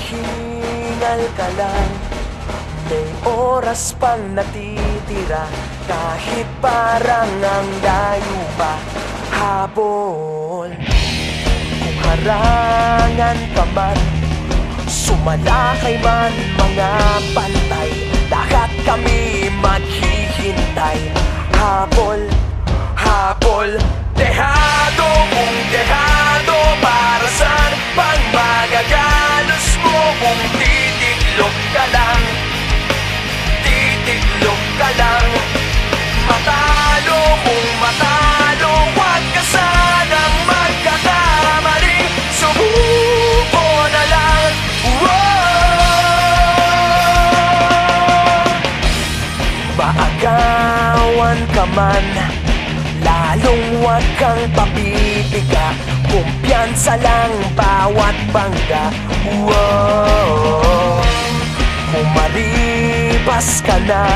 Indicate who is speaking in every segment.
Speaker 1: Maghingal ka lang, may oras pang natitira. Kahit parang ang layo pa, habol. Kung harangan ka man, sumalakay man mga bantay, lahat kami maghihintay. Habol, habol, dehado kung dehado. Para saan pang magagalos mo kung titiklop ka lang? Titiklop ka lang. Matalo kung matalo, wag ka sanang magkakamali. Subuko na lang. Maagawan ka man, lalong wag kang papipiga. Kumpiyansa lang bawat bangga. Kung malibas ka na,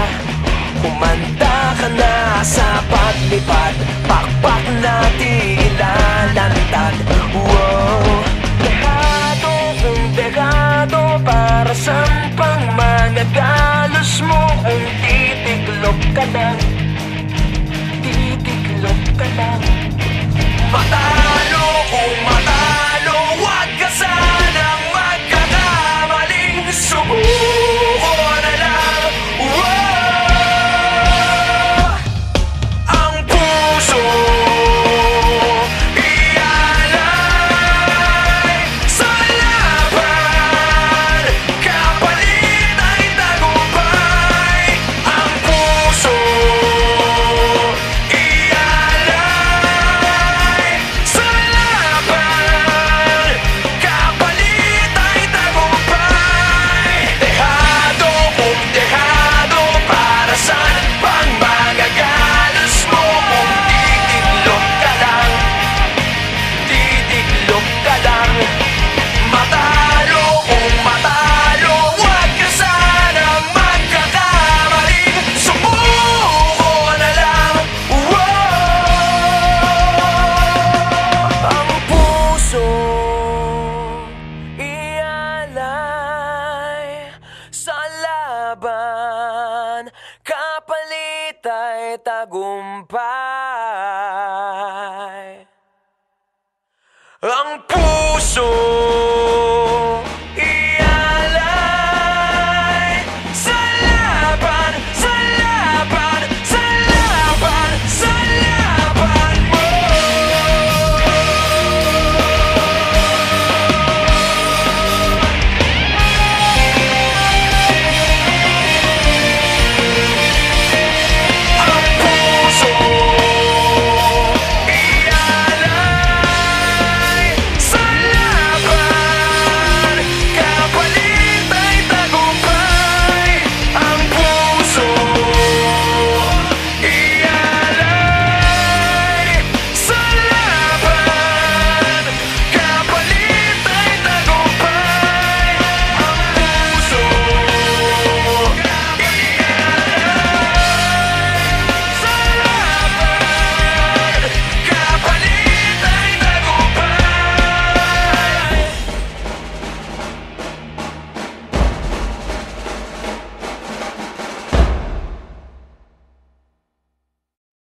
Speaker 1: kumanda ka na sa paglipad, pakpak natin ilalantad. Dehado kung dehado, para saan pang mga galos mo kung titiklop ka lang? Titiklop ka lang. Matalo kung matalo, wag ka sanang magkakamaling. Subuko na lang. Ang puso ialay sa laban, kapalit ay tagumpay. Ang puso ialay sa laban, kapalit ay tagumpay. Dehado kung dehado, para saan pang magagalos mo kung titiklop ka lang? Titiklop ka lang. Matalo kung matalo, wag ka sanang magkakamaling. Subuko na lang. Ang puso ialay sa laban, kapalit ay tagumpay. Ang puso